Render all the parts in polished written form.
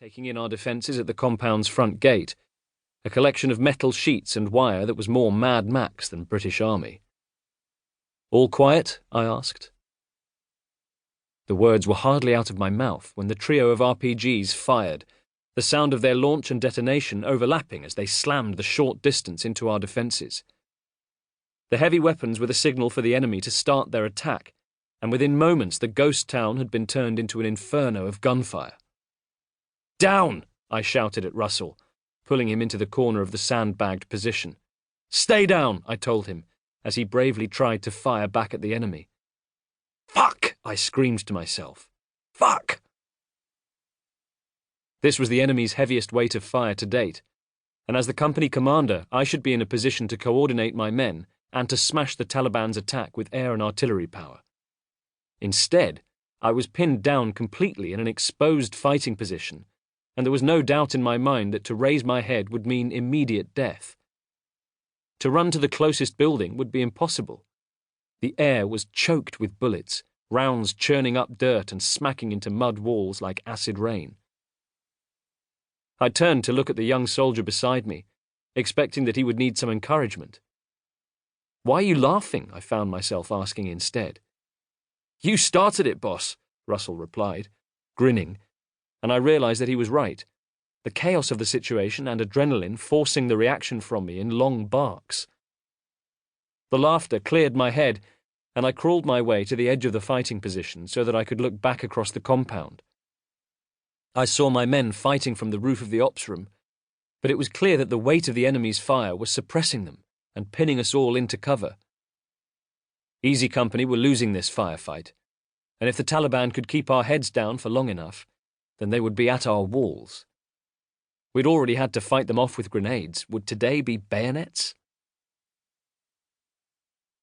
taking in our defences at the compound's front gate, a collection of metal sheets and wire that was more Mad Max than British Army. "All quiet?" I asked. The words were hardly out of my mouth when the trio of RPGs fired, the sound of their launch and detonation overlapping as they slammed the short distance into our defences. The heavy weapons were the signal for the enemy to start their attack, and within moments the ghost town had been turned into an inferno of gunfire. "Down!" I shouted at Russell, pulling him into the corner of the sandbagged position. "Stay down!" I told him, as he bravely tried to fire back at the enemy. "Fuck!" I screamed to myself. "Fuck!" This was the enemy's heaviest weight of fire to date, and as the company commander, I should be in a position to coordinate my men and to smash the Taliban's attack with air and artillery power. Instead, I was pinned down completely in an exposed fighting position, and there was no doubt in my mind that to raise my head would mean immediate death. To run to the closest building would be impossible. The air was choked with bullets, rounds churning up dirt and smacking into mud walls like acid rain. I turned to look at the young soldier beside me, expecting that he would need some encouragement. "Why are you laughing?" I found myself asking instead. "You started it, boss," Russell replied, grinning, and I realized that he was right, the chaos of the situation and adrenaline forcing the reaction from me in long barks. The laughter cleared my head, and I crawled my way to the edge of the fighting position so that I could look back across the compound. I saw my men fighting from the roof of the ops room, but it was clear that the weight of the enemy's fire was suppressing them and pinning us all into cover. Easy Company were losing this firefight, and if the Taliban could keep our heads down for long enough, then they would be at our walls. We'd already had to fight them off with grenades. Would today be bayonets?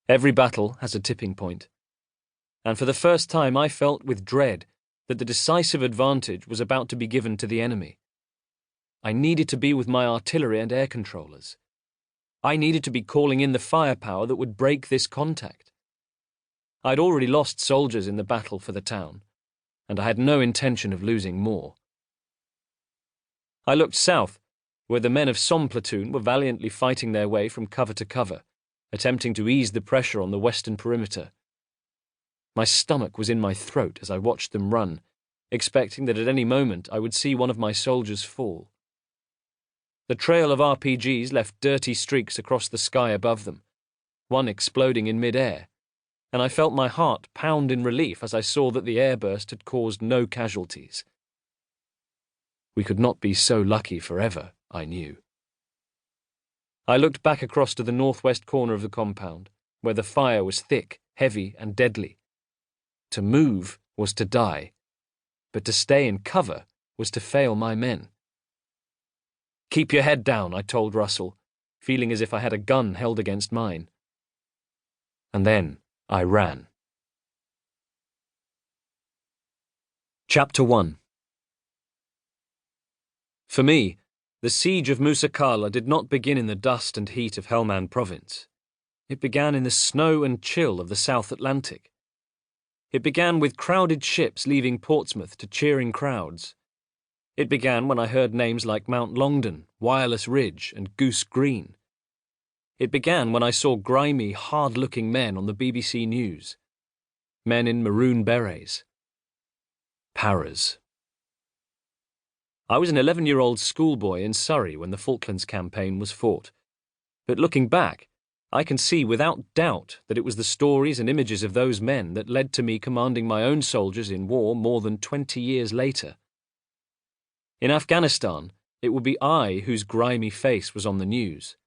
Every battle has a tipping point, and for the first time I felt with dread that the decisive advantage was about to be given to the enemy. I needed to be with my artillery and air controllers. I needed to be calling in the firepower that would break this contact. I'd already lost soldiers in the battle for the town, and I had no intention of losing more. I looked south, where the men of Somme platoon were valiantly fighting their way from cover to cover, attempting to ease the pressure on the western perimeter. My stomach was in my throat as I watched them run, expecting that at any moment I would see one of my soldiers fall. The trail of RPGs left dirty streaks across the sky above them, one exploding in mid-air, and I felt my heart pound in relief as I saw that the airburst had caused no casualties. We could not be so lucky forever, I knew. I looked back across to the northwest corner of the compound, where the fire was thick, heavy, and deadly. To move was to die, but to stay in cover was to fail my men. "Keep your head down," I told Russell, feeling as if I had a gun held against mine. And then I ran. Chapter 1. For me, the siege of Musa did not begin in the dust and heat of Helmand province. It began in the snow and chill of the South Atlantic. It began with crowded ships leaving Portsmouth to cheering crowds. It began when I heard names like Mount Longdon, Wireless Ridge, and Goose Green. It began when I saw grimy, hard-looking men on the BBC News. Men in maroon berets. Paras. I was an 11-year-old schoolboy in Surrey when the Falklands campaign was fought, but looking back, I can see without doubt that it was the stories and images of those men that led to me commanding my own soldiers in war more than 20 years later. In Afghanistan, it would be I whose grimy face was on the news.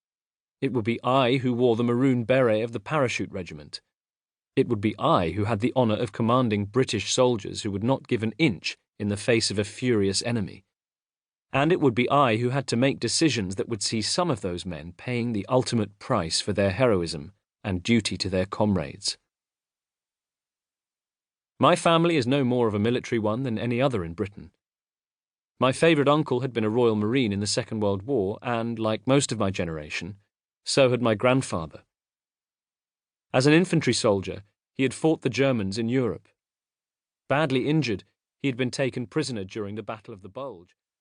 It would be I who wore the maroon beret of the parachute regiment. It would be I who had the honour of commanding British soldiers who would not give an inch in the face of a furious enemy. And it would be I who had to make decisions that would see some of those men paying the ultimate price for their heroism and duty to their comrades. My family is no more of a military one than any other in Britain. My favourite uncle had been a Royal Marine in the Second World War and, like most of my generation, so had my grandfather. As an infantry soldier, he had fought the Germans in Europe. Badly injured, he had been taken prisoner during the Battle of the Bulge,